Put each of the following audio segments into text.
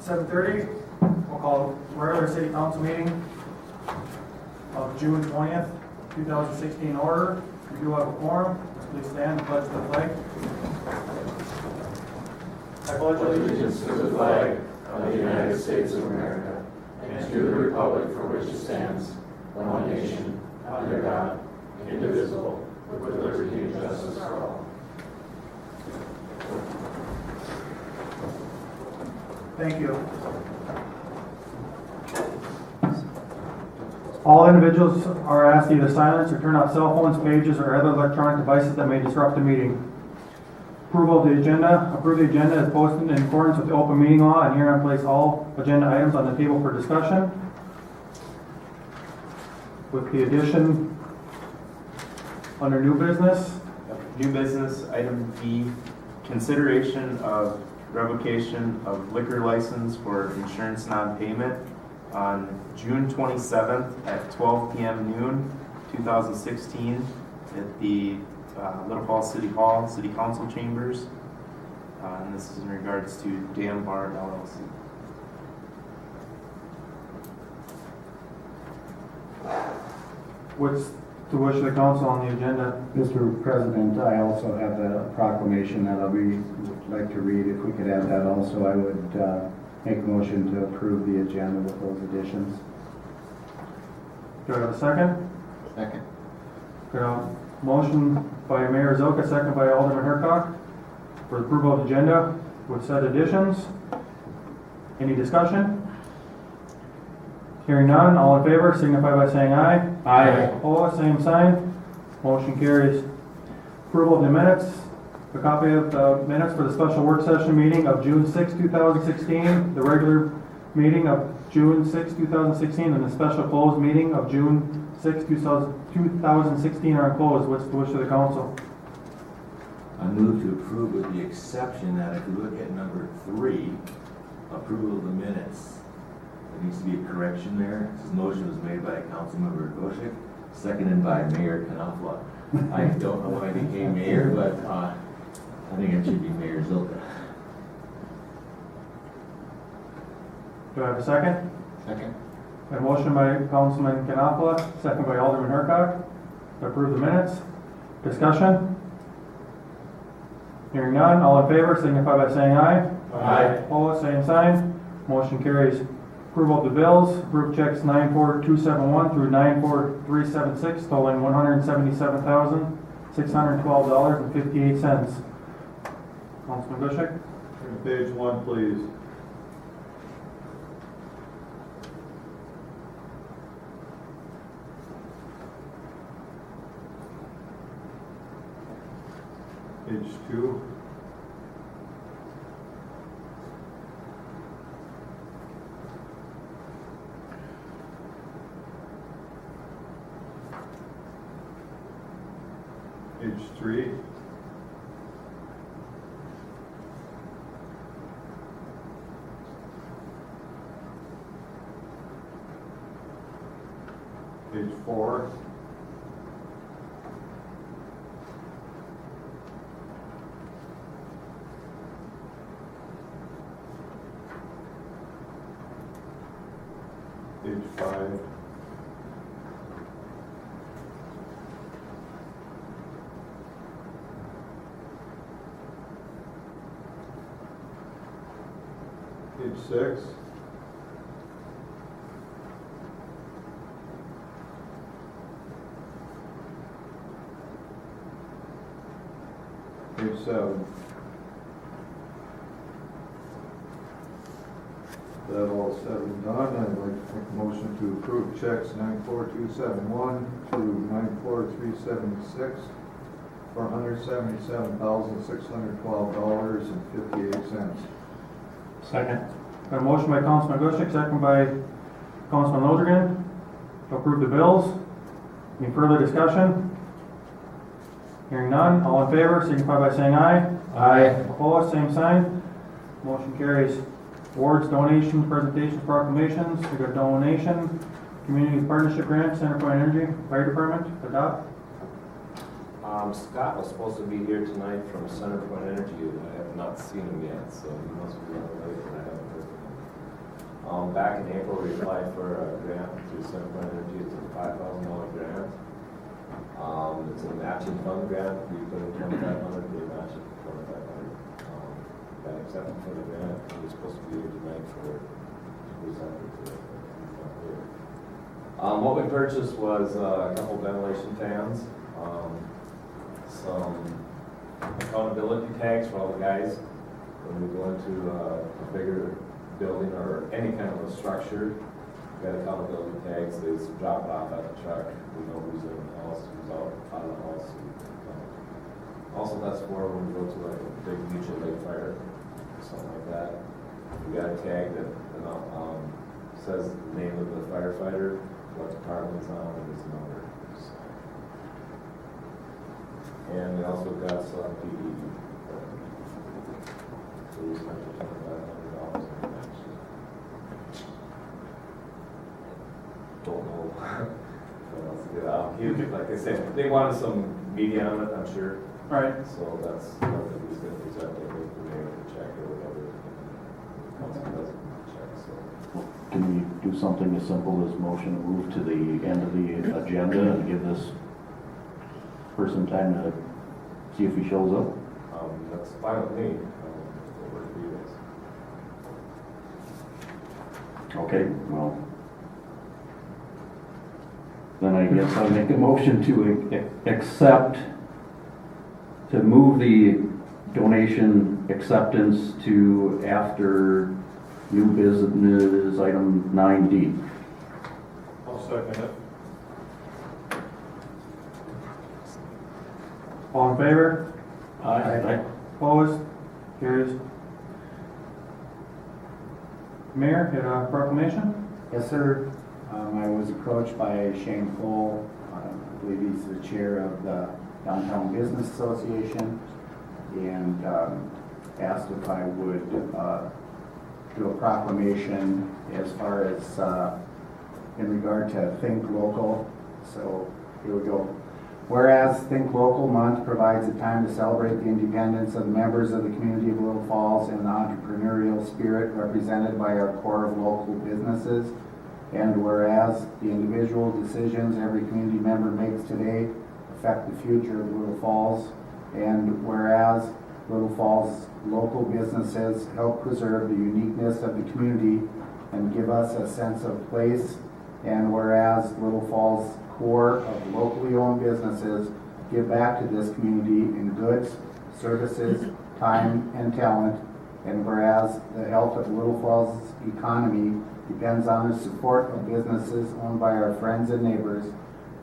(7:30), we'll call regular city council meeting of June 20th, 2016 order. We do have a quorum. Please stand and pledge the flag. I pledge Allegiance to the flag of the United States of America and to the republic for which it stands, one nation, under God, indivisible, with liberty and justice for all. Thank you. All individuals are asked to either silence or turn off cell phones, pages, or other electronic devices that may disrupt the meeting. Approval of the agenda. Approve the agenda as posted in accordance with the open meeting law and herein place all agenda items on the table for discussion. With the addition under new business. New business, item B, consideration of revocation of liquor license for insurance non-payment on June 27th at 12 p.m. noon, 2016 at the Little Falls City Hall, City Council Chambers. And this is in regards to Dam Bar LLC. What's the wish of the council on the agenda? Mr. President, I also have a proclamation that I would like to read. If we could add that also, I would make a motion to approve the agenda with those additions. Do I have a second? Second. Got a motion by Mayor Zoka, second by Alderman Hercock for approval of the agenda with said additions. Any discussion? Hearing none, all in favor signify by saying aye. Aye. Opposed, same sign. Motion carries. Approval of the minutes. A copy of the minutes for the special work session meeting of June 6, 2016, the regular meeting of June 6, 2016, and the special closed meeting of June 6, 2016 are closed. What's the wish of the council? I move to approve with the exception that if you look at number 3, approval of the minutes, there needs to be a correction there. This motion was made by Councilmember Goshek, seconded by Mayor Knopfler. I don't know when I became mayor, but I think it should be Mayor Zilka. Do I have a second? Second. A motion by Councilman Knopfler, second by Alderman Hercock to approve the minutes. Discussion? Hearing none, all in favor signify by saying aye. Aye. Opposed, same sign. Motion carries. Approval of the bills. Approve checks 94271 through 94376 totaling $177,612.58. Councilman Gushek? Turn to page 1, please. Page 2. Page 3. Page 4. Page 5. Page 6. Page 7. That all said and done, I'd like to make a motion to approve checks 94271 through 94376 for $177,612.58. Second. A motion by Councilman Gushek, second by Councilman Lodrigan to approve the bills. Any further discussion? Hearing none, all in favor signify by saying aye. Aye. Opposed, same sign. Motion carries. Awards, donations, presentations, proclamations. We got donation, community partnership grant, Center Point Energy, Fire Department, adopt. Scott was supposed to be here tonight from Center Point Energy. I have not seen him yet, so he must be on the way, but I haven't heard from him. Back in April, we applied for a grant through Center Point Energy. It's a $5,000 grant. It's a matching fund grant. We put in $2,500, they match it for $2,500. Got accepted for the grant. He was supposed to be here tonight to present it to it, but he's not here. What we purchased was a couple ventilation fans, some accountability tags for all the guys when we go into a bigger building or any kind of a structure. We got accountability tags. They just drop it off at the truck. We know who's in the house, who's out of the house. Also, that's for when we go to like a big mutual aid fire or something like that. We got a tag that says the name of the firefighter, what department it's on, and his number. So. And we also got some PPE. So we spent $2,500 on that. Don't know what else to get out. Like I said, they wanted some media on it, I'm sure. All right. So that's what he's going to present. I think we may have to check or whatever. Council doesn't check, so. Can we do something as simple as motion to move to the end of the agenda and give this person time to see if he shows up? That's fine with me. Over to you guys. Okay, well, then I guess I'll make a motion to accept, to move the donation acceptance to after new business item 9D. I'll second it. All in favor? Aye. Opposed? Carries. Mayor, you have a proclamation? Yes, sir. I was approached by Shane Cole, I believe he's the chair of the Downtown Business Association, and asked if I would do a proclamation as far as in regard to Think Local. So here we go. Whereas Think Local Month provides a time to celebrate the independence of the members of the community of Little Falls and the entrepreneurial spirit represented by our core of local businesses. And whereas the individual decisions every community member makes today affect the future of Little Falls. And whereas Little Falls local businesses help preserve the uniqueness of the community and give us a sense of place. And whereas Little Falls core of locally owned businesses give back to this community in goods, services, time, and talent. And whereas the health of Little Falls' economy depends on the support of businesses owned by our friends and neighbors.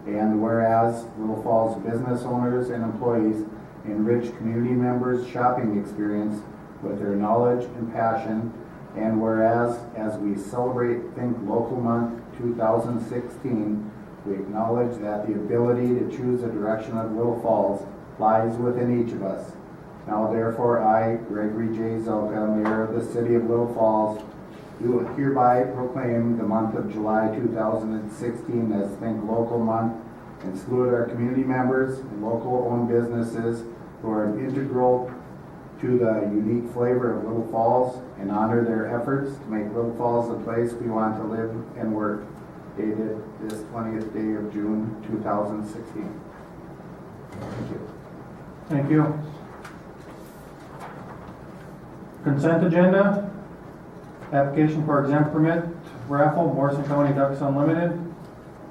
And whereas Little Falls business owners and employees enrich community members' shopping experience with their knowledge and passion. And whereas as we celebrate Think Local Month 2016, we acknowledge that the ability to choose the direction of Little Falls lies within each of us. Now therefore I, Gregory J. Zelka, Mayor of the City of Little Falls, do hereby proclaim the month of July 2016 as Think Local Month and salute our community members and local owned businesses who are integral to the unique flavor of Little Falls and honor their efforts to make Little Falls the place we want to live and work. Dated this 20th day of June 2016. Thank you. Thank you. Consent agenda. Application for exempt permit raffle, Morrison County Ducks Unlimited.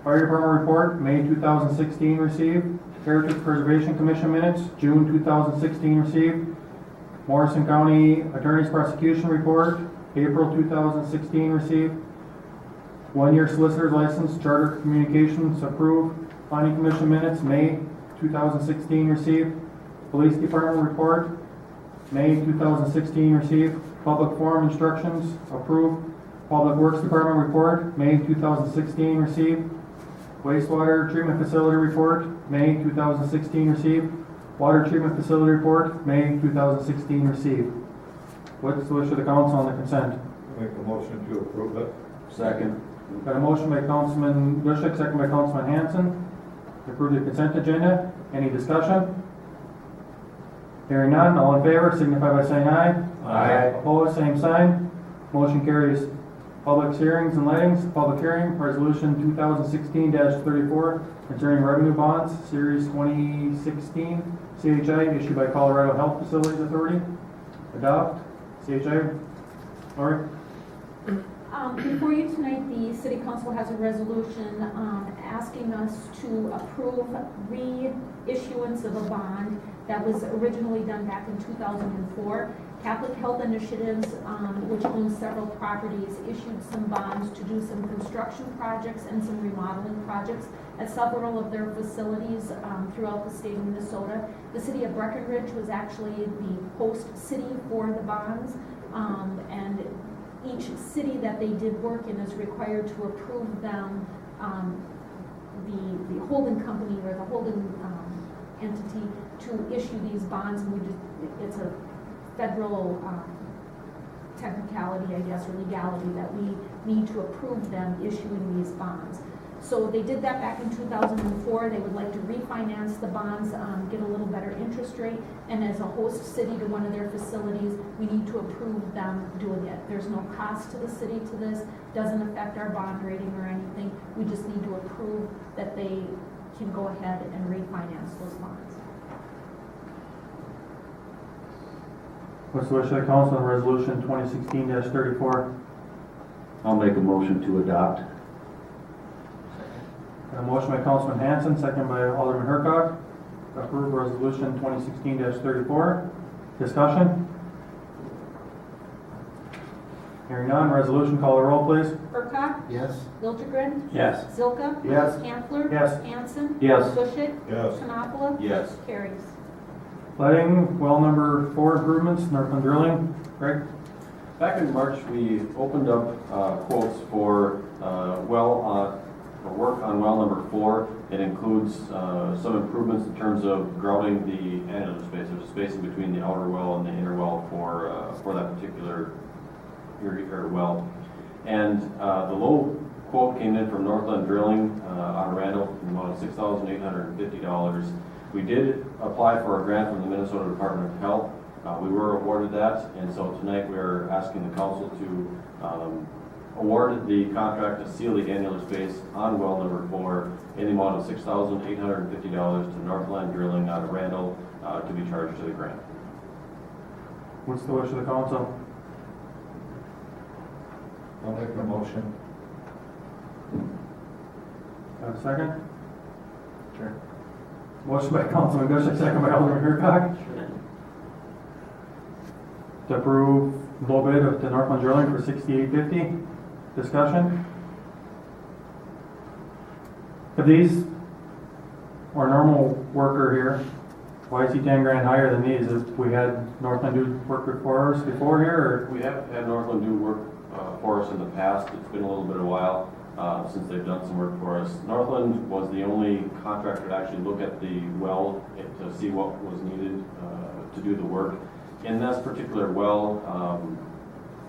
Fire Department report, May 2016 received. Heritage Preservation Commission minutes, June 2016 received. Morrison County Attorney's Prosecution report, April 2016 received. 1-year solicitor's license, Charter Communications approved. Planning Commission minutes, May 2016 received. Police Department report, May 2016 received. Public Forum instructions approved. Public Works Department report, May 2016 received. Wastewater Treatment Facility report, May 2016 received. Water Treatment Facility report, May 2016 received. What's the wish of the council on the consent? Make a motion to approve it. Second. Got a motion by Councilman Bushek, second by Councilman Hanson, to approve the consent agenda. Any discussion? Hearing none, all in favor signify by saying aye. Aye. Opposed, same sign. Motion carries. Public hearings and lettings, public hearing, resolution 2016-34 concerning revenue bonds, series 2016, CHI, issued by Colorado Health Facilities Authority. Adopt, CHI, Lori? Before you tonight, the city council has a resolution asking us to approve reissuance of a bond that was originally done back in 2004. Catholic Health Initiatives, which owns several properties, issued some bonds to do some construction projects and some remodeling projects at several of their facilities throughout the state of Minnesota. The city of Breckenridge was actually the host city for the bonds, and each city that they did work in is required to approve them, the holding company or the holding entity to issue these bonds. And it's a federal technicality, I guess, or legality that we need to approve them issuing these bonds. So they did that back in 2004. They would like to refinance the bonds, get a little better interest rate, and as a host city to one of their facilities, we need to approve them doing it. There's no cost to the city to this, doesn't affect our bond rating or anything. We just need to approve that they can go ahead and refinance those bonds. What's the wish of the council on resolution 2016-34? I'll make a motion to adopt. Got a motion by Councilman Hanson, second by Alderman Hercog, to approve resolution 2016-34. Discussion? Hearing none, resolution, call the roll, please. Urquhart, Yes. Hildebrand, Yes. Zilka, Yes. Canfler, Yes. Hanson, Yes. Bushek, Yes. Knappala, Yes. carries. Letting, well number 4 improvements, Northland Drilling. Greg? Back in March, we opened up quotes for work on well number 4. It includes some improvements in terms of grouting the annular space. There's a spacing between the outer well and the inner well for that particular well. And the low quote came in from Northland Drilling out of Randall in the amount of $6,850. We did apply for a grant from the Minnesota Department of Health. We were awarded that, and so tonight we are asking the council to award the contract to seal the annular space on well number 4 in the amount of $6,850 to Northland Drilling out of Randall to be charged to the grant. What's the wish of the council? I'll make a motion. Have a second? Sure. Motion by Councilman Bushek, second by Alderman Hercog. To approve low bid of the Northland Drilling for $6,850. Discussion? If these, our normal worker here, why is he 10 grand higher than these? If we had Northland do work for us before here, We have had Northland do work for us in the past. It's been a little bit of a while since they've done some work for us. Northland was the only contractor to actually look at the well to see what was needed to do the work. In this particular well,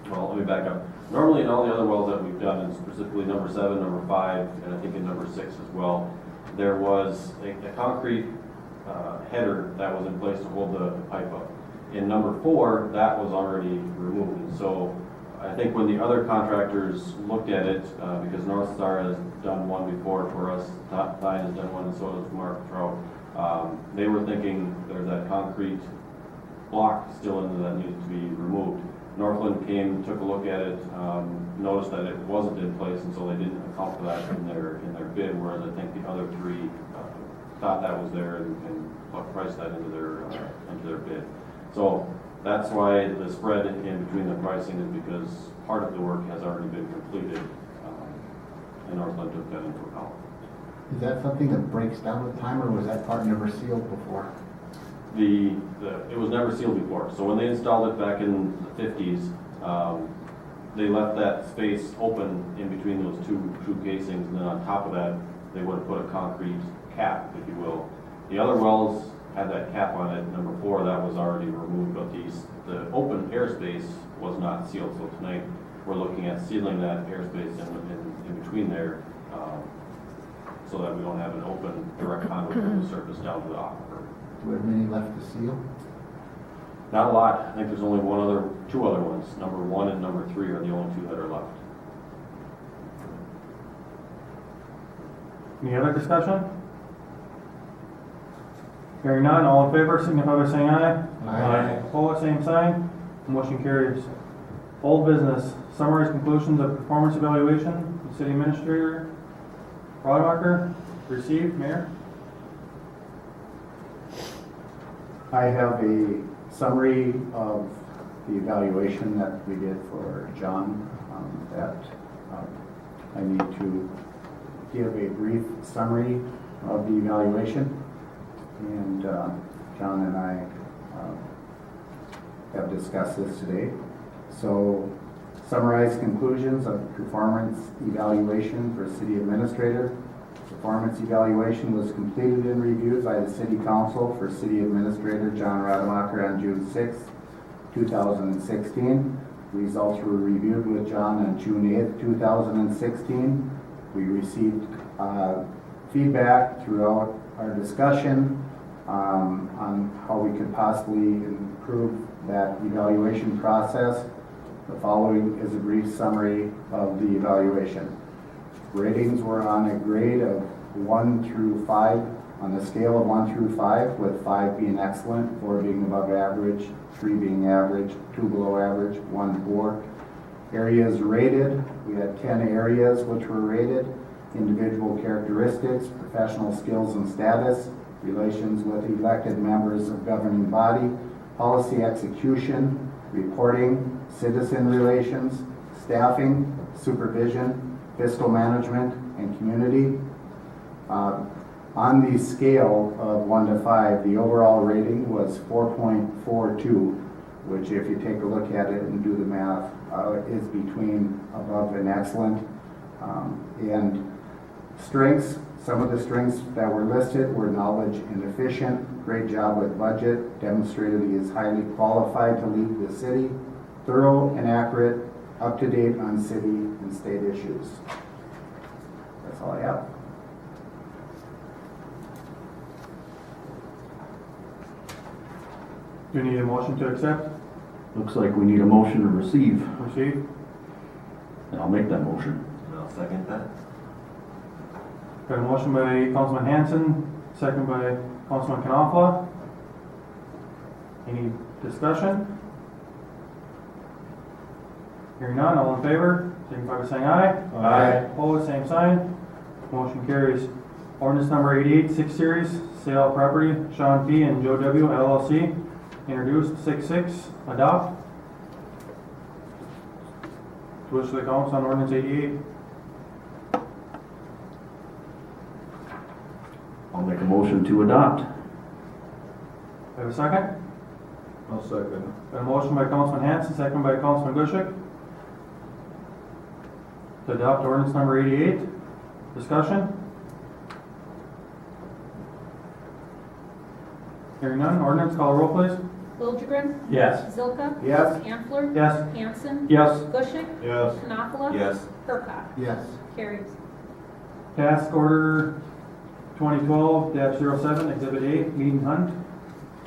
well, let me back up. Normally in all the other wells that we've done, and specifically number 7, number 5, and I think in number 6 as well, there was a concrete header that was in place to hold the pipe up. In number 4, that was already removed. And so I think when the other contractors looked at it, because North Star has done one before for us, Thine has done one, and so has Mark Trout, they were thinking there's that concrete block still in there that needed to be removed. Northland came, took a look at it, noticed that it wasn't in place, and so they didn't account for that in their bid, whereas I think the other 3 thought that was there and priced that into their bid. So that's why the spread in between the pricing is because part of the work has already been completed, and Northland took that into account. Is that something that breaks down with time, or was that part never sealed before? It was never sealed before. So when they installed it back in the 50s, they left that space open in between those two casings, and then on top of that, they would have put a concrete cap, if you will. The other wells had that cap on it. Number 4, that was already removed, but the open airspace was not sealed. So tonight, we're looking at sealing that airspace in between there, so that we don't have an open direct conduit from the surface down to the aquifer. Do we have many left to seal? Not a lot. I think there's only two other ones. Number 1 and number 3 are the only 2 that are left. Any other discussion? Hearing none, all in favor, signify by saying aye. Aye. Opposed, same sign. Motion carries. Old business, summarize conclusions of performance evaluation, city administrator, Rodemacher, received, Mayor. I have a summary of the evaluation that we did for John, that I need to give a brief summary of the evaluation. And John and I have discussed this today. So, summarize conclusions of performance evaluation for city administrator. Performance evaluation was completed and reviewed by the City Council for City Administrator John Rademacher on June 6, 2016. Results were reviewed with John on June 8, 2016. We received feedback throughout our discussion on how we could possibly improve that evaluation process. The following is a brief summary of the evaluation. Ratings were on a grade of 1 through 5, on the scale of 1 through 5, with 5 being excellent, 4 being above average, 3 being average, 2 below average, 1 poor. Areas rated, we had 10 areas which were rated. Individual characteristics, professional skills and status, relations with elected members of governing body, policy execution, reporting, citizen relations, staffing, supervision, fiscal management, and community. On the scale of 1 to 5, the overall rating was 4.42, which if you take a look at it and do the math, is between above and excellent. And strengths, some of the strengths that were listed were knowledge and efficient, great job with budget, demonstrated he is highly qualified to lead the city, thorough and accurate, up to date on city and state issues. That's all I have. Do you need a motion to accept? Looks like we need a motion to receive, Receive. and I'll make that motion. And I'll second that. Got a motion by Councilman Hanson, second by Councilman Knopfler. Any discussion? Hearing none, all in favor, signify by saying aye. Aye. Opposed, same sign. Motion carries. Ordinance number 88, 6 series, sale of property, Sean P. and Joe W. LLC, introduced 6-6, adopt. Wish of the council on ordinance 88. I'll make a motion to adopt. Have a second? I'll second. Got a motion by Councilman Hanson, second by Councilman Gushik. To adopt ordinance number 88. Discussion? Hearing none, ordinance, call roll please. Liljegren, Yes. Zilka, Yes. Antler, Yes. Hanson, Yes. Gushik, Yes. Knopfler, Yes. Hurkacz. Yes. Carries. Task order 2012-07, Exhibit A, Mead and Hunt.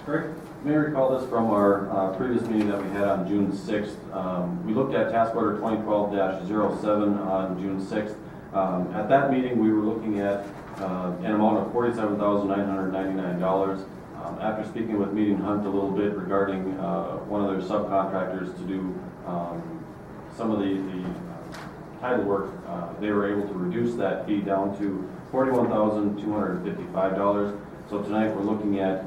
Greg? You may recall this from our previous meeting that we had on June 6th. We looked at task order 2012-07 on June 6th. At that meeting, we were looking at an amount of $47,999. After speaking with Mead and Hunt a little bit regarding one of their subcontractors to do some of the title work, they were able to reduce that fee down to $41,255. So tonight we're looking at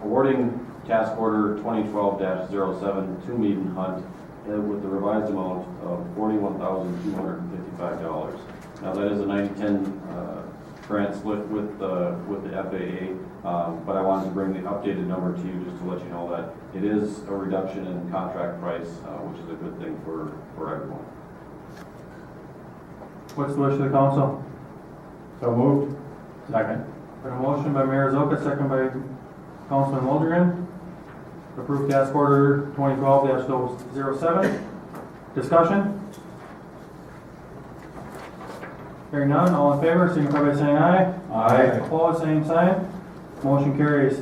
awarding task order 2012-07 to Mead and Hunt with the revised amount of $41,255. Now that is a 90-10 grant split with the FAA, but I wanted to bring the updated number to you just to let you know that it is a reduction in contract price, which is a good thing for everyone. What's the wish of the council? So moved. Second. Got a motion by Mayor Zilka, second by Councilman Liljegren. Approve task order 2012-07. Discussion? Hearing none, all in favor, signify by saying aye. Aye. Opposed, same sign. Motion carries.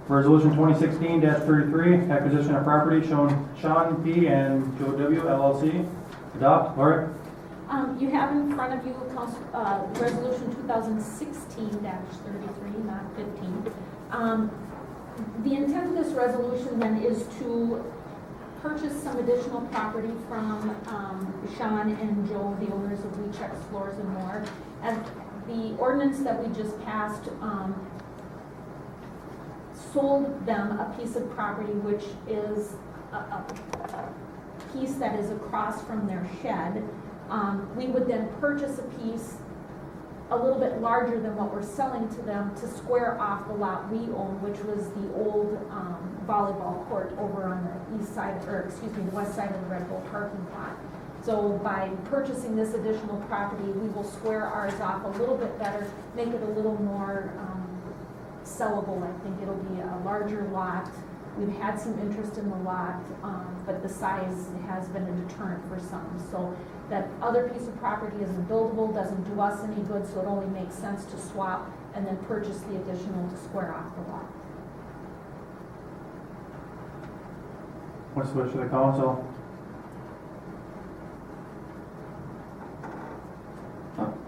Resolution 2016-33, acquisition of property shown Sean P. and Joe W. LLC. Adopt. Lori? You have in front of you Resolution 2016-33, not 15. The intent of this resolution then is to purchase some additional property from Sean and Joe, the owners of We Check Floors and More. And the ordinance that we just passed sold them a piece of property which is a piece that is across from their shed. We would then purchase a piece a little bit larger than what we're selling to them to square off the lot we own, which was the old volleyball court over on the east side, or excuse me, the west side of the Red Bull parking lot. So by purchasing this additional property, we will square ours off a little bit better, make it a little more sellable. I think it'll be a larger lot. We've had some interest in the lot, but the size has been a deterrent for some. So that other piece of property isn't buildable, doesn't do us any good, so it only makes sense to swap and then purchase the additional to square off the lot. What's the wish of the council?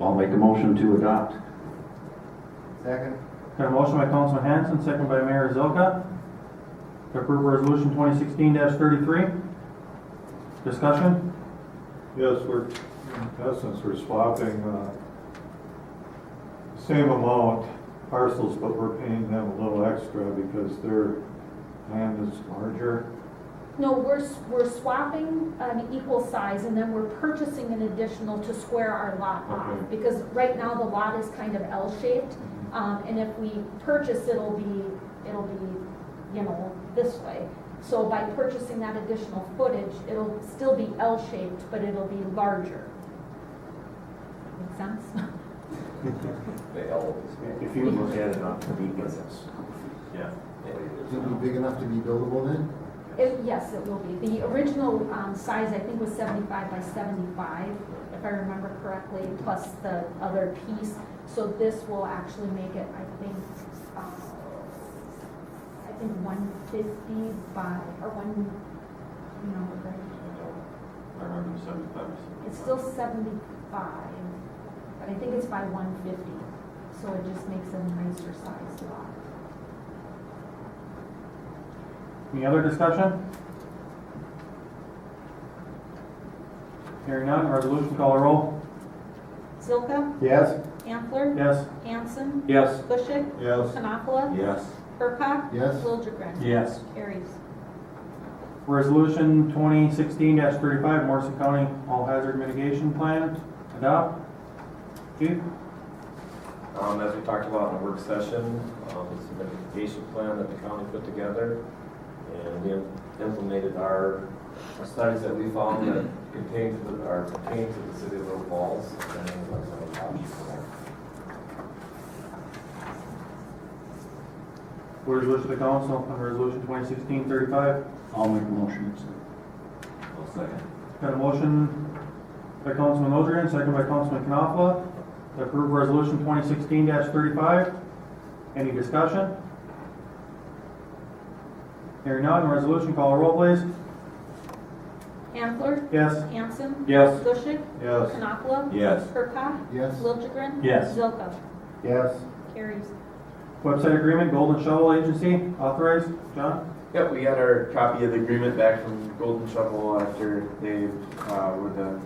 I'll make a motion to adopt. Second. Got a motion by Councilman Hanson, second by Mayor Zilka, to approve resolution 2016-33. Discussion? Yes, in essence, we're swapping same amount parcels, but we're paying them a little extra because their land is larger. No, we're swapping an equal size and then we're purchasing an additional to square our lot off. Okay. Because right now the lot is kind of L-shaped, and if we purchase, it'll be, you know, this way. So by purchasing that additional footage, it'll still be L-shaped, but it'll be larger. Make sense? The L. If you look at it on the beacons, yeah. Is it big enough to be buildable then? Yes, it will be. The original size, I think, was 75 by 75, if I remember correctly, plus the other piece. So this will actually make it, I think 150 by, or right? I remember 75. It's still 75, but I think it's by 150. So it just makes a nicer size lot. Any other discussion? Hearing none, resolution, call a roll. Zilka? Yes. Antler? Yes. Hanson? Yes. Bushik? Yes. Knappala? Yes. Hurkak? Yes. Liljegren? Yes. Carries. Resolution 2016-35, Morrison County All Hazard Mitigation Plan. Adopt. Chief? As we talked about in the work session, it's a mitigation plan that the county put together, and we implemented our studies that we found that pertain to the city of Little Falls, and then like some of the options there. What is the wish of the council on resolution 2016-35? I'll make a motion. I'll second. Got a motion by Councilman Liljegren, second by Councilman Knappala, to approve resolution 2016-35. Any discussion? Hearing none, resolution, call a roll, please. Antler? Yes. Hanson? Yes. Bushik? Yes. Knappala? Yes. Hurkak? Yes. Liljegren? Yes. Zilka? Yes. Carries. Website agreement, Golden Shovel Agency, authorized. John? Yep, we got our copy of the agreement back from Golden Shovel after they were the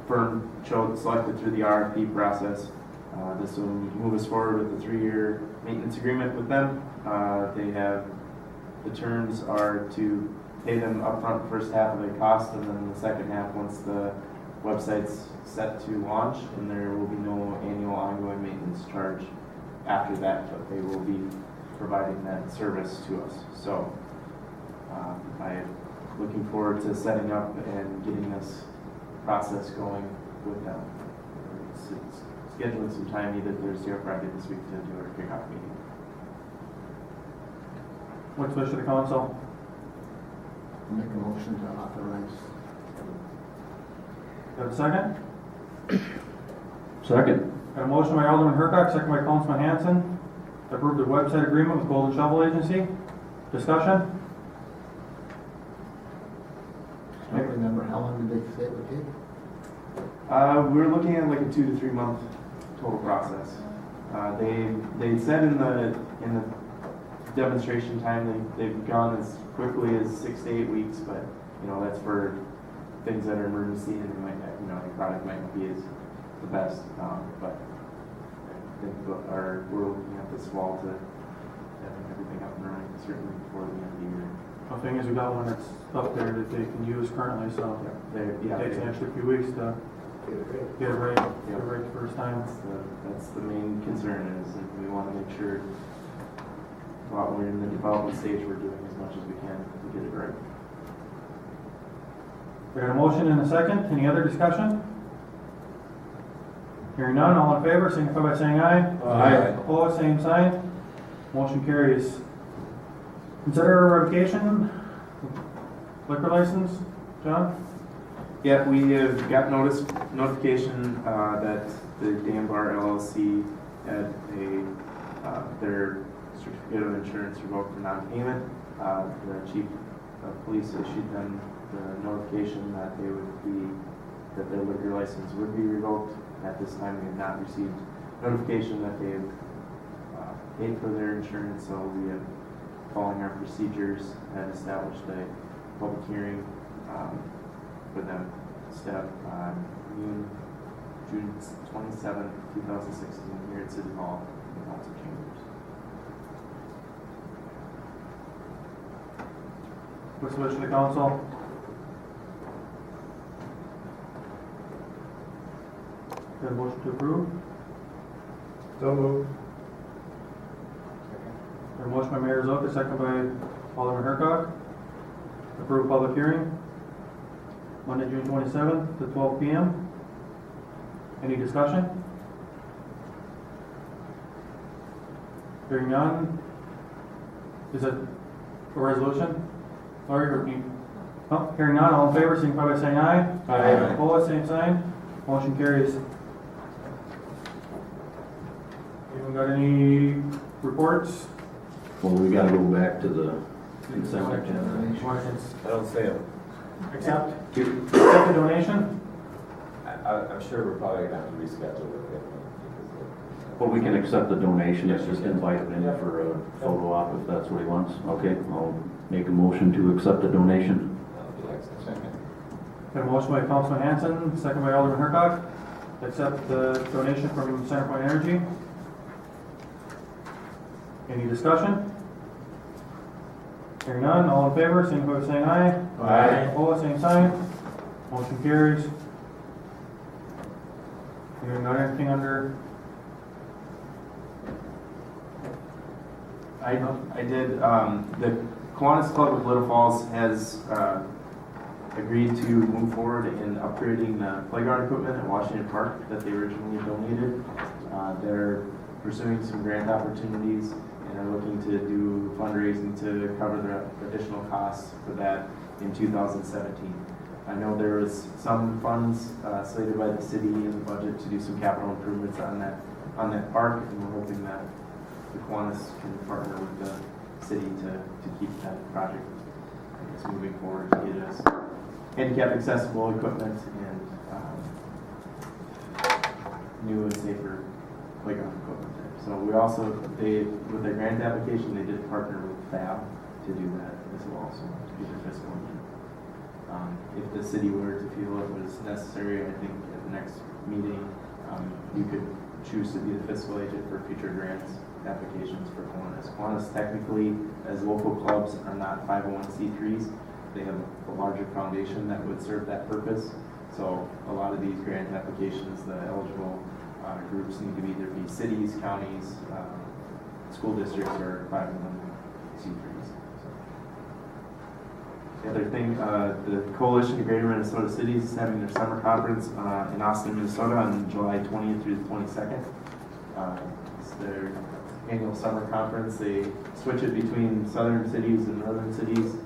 firm selected through the RFP process. This will move us forward with a 3-year maintenance agreement with them. The terms are to pay them upfront the first half of the cost, and then the second half once the website's set to launch, and there will be no annual ongoing maintenance charge after that, but they will be providing that service to us. So I'm looking forward to setting up and getting this process going with them. It's scheduling some time either Thursday or Friday this week to do our kickoff meeting. What's the wish of the council? Make a motion to authorize. Got a second? Second. Got a motion by Alderman Hercock, second by Councilman Hanson, to approve the website agreement with Golden Shovel Agency. Discussion? I don't remember, how long did they say it would take? We're looking at like a 2 to 3 month total process. They said in the demonstration time, they've gone as quickly as 6 to 8 weeks, but, you know, that's for things that are emergency and they might, you know, the product might not be as the best, but I think we're looking at this fall to having everything up and running, certainly before the end of the year. The thing is, we got one that's up there that they can use currently, so it takes an extra few weeks to get it right, the first time. That's the main concern is that we want to make sure while we're in the development stage, we're doing as much as we can to get it right. We got a motion and a second. Any other discussion? Hearing none, all in favor, signify by saying aye. Aye. Opposed, same sign. Motion carries. Consider revocation liquor license, John? Yeah, we have got notification that the Dam Bar LLC had their certificate of insurance revoked for non-payment. The chief of police issued them the notification that their liquor license would be revoked. At this time, we have not received notification that they have paid for their insurance, so we have, following our procedures, had established a public hearing for them set up on June 27th, 2016, here at City Hall in the Council Chambers. What's the wish of the council? Got a motion to approve? So moved. Got a motion by Mayor Zilka, second by Alderman Hercock. Approve public hearing, Monday, June 27th to 12 p.m. Any discussion? Hearing none. Is it a resolution? Hearing none, all in favor, signify by saying aye. Aye. Opposed, same sign. Motion carries. Anyone got any reports? Well, we gotta go back to the consent agenda. Motions. I don't say it. Accept the donation? I'm sure we're probably gonna have to reschedule it. Well, we can accept the donation, it's just invite him in for a photo op if that's what he wants. Okay, I'll make a motion to accept the donation. Got a motion by Councilman Hanson, second by Alderman Hercock. Accept the donation from Centerpoint Energy. Any discussion? Hearing none, all in favor, signify by saying aye. Aye. Opposed, same sign. Motion carries. Anyone got anything under? I did, the Kiwanis Club of Little Falls has agreed to move forward in upgrading the playground equipment at Washington Park that they originally donated. They're pursuing some grant opportunities and are looking to do fundraising to cover the additional costs for that in 2017. I know there was some funds slated by the city in the budget to do some capital improvements on that park, and we're hoping that the Kiwanis can partner with the city to keep that project, I guess, moving forward to get us handicap accessible equipment and new and safer playground equipment there. So we also, with their grant application, they did partner with FAB to do that as well, so to be their fiscal agent. If the city were to feel it was necessary, I think at the next meeting, you could choose to be the fiscal agent for future grants applications for Kiwanis. Kiwanis technically, as local clubs, are not 501c3s. They have a larger foundation that would serve that purpose. So a lot of these grant applications, the eligible groups need to either be cities, counties, school districts, or 501c3s. So. The other thing, the Coalition of Greater Minnesota Cities is having their summer conference in Austin, Minnesota on July 20th through the 22nd. It's their annual summer conference. They switch it between southern cities and northern cities.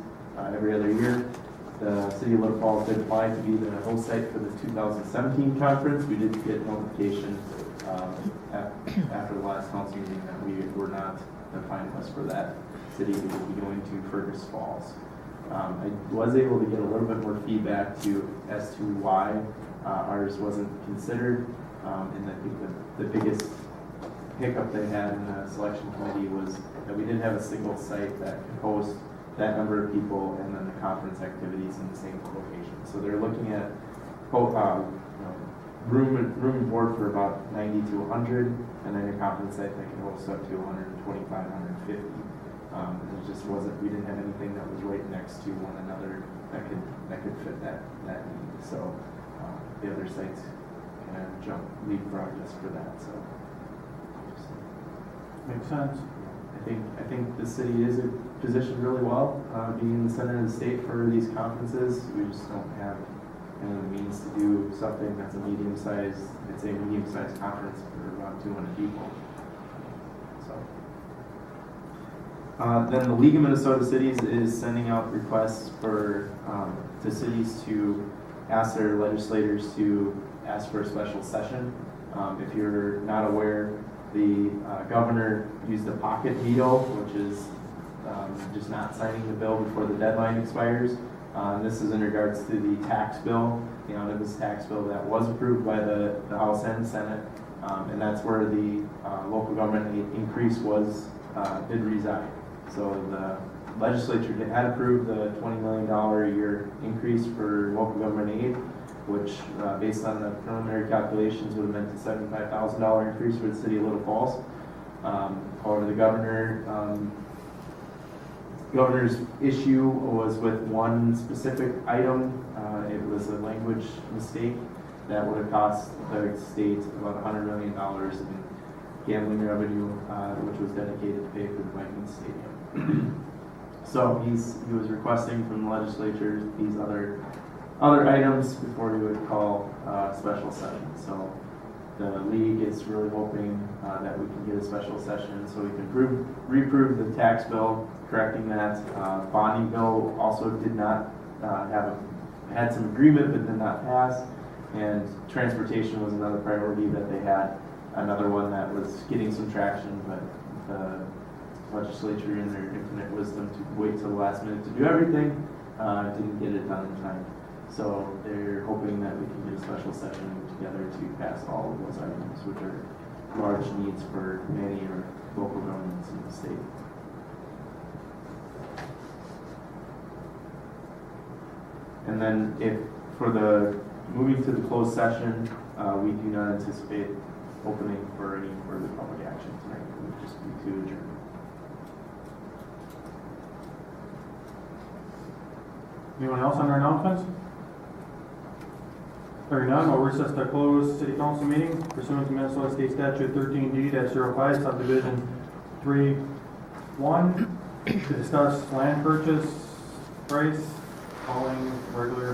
every other year. The city of Little Falls did apply to be the host site for the 2017 conference. We did get notification after the last council meeting that we were not the finalists for that. City will be going to Fergus Falls. I was able to get a little bit more feedback as to why ours wasn't considered, and I think the biggest hiccup they had in the selection committee was that we didn't have a single site that could host that number of people and then the conference activities in the same location. So they're looking at room and board for about 90 to 100, and then a conference site that can host up to 125, 150. It just wasn't, we didn't have anything that was right next to one another that could fit that need. So the other sites kind of leapfrog just for that. So Makes sense. I think the city is positioned really well, being in the center of the state for these conferences. We just don't have the means to do something that's a medium-sized conference for about 200 people. So. Then the League of Minnesota Cities is sending out requests for to cities to ask their legislators to ask for a special session. If you're not aware, the governor used a pocket veto, which is just not signing the bill before the deadline expires. This is in regards to the tax bill, the omnibus tax bill that was approved by the House and Senate, and that's where the local government increase did reside. So the legislature had approved the $20 million a year increase for local government aid, which, based on the preliminary calculations, would have meant a $75,000 increase for the city of Little Falls. However, the governor's issue was with one specific item. It was a language mistake that would have cost the state about $100 million in gambling revenue, which was dedicated to pay for the Vikings Stadium. So he was requesting from the legislature these other items before he would call a special session. So the league is really hoping that we can get a special session so we can reprove the tax bill, correcting that. Bonding bill also did not had some agreement but did not pass. And transportation was another priority that they had, another one that was getting some traction, but the legislature in their infinite wisdom to wait till the last minute to do everything didn't get it done in time. So they're hoping that we can get a special session together to pass all of those items, which are large needs for many or local governments in the state. And then moving to the closed session, we do not anticipate opening for any further public action tonight. It would just be to adjourn. Anyone else on their announcements? Hearing none, we'll recess the closed city council meeting pursuant to Minnesota State Statute 13D-05, subdivision 3-1, to discuss land purchase price following regular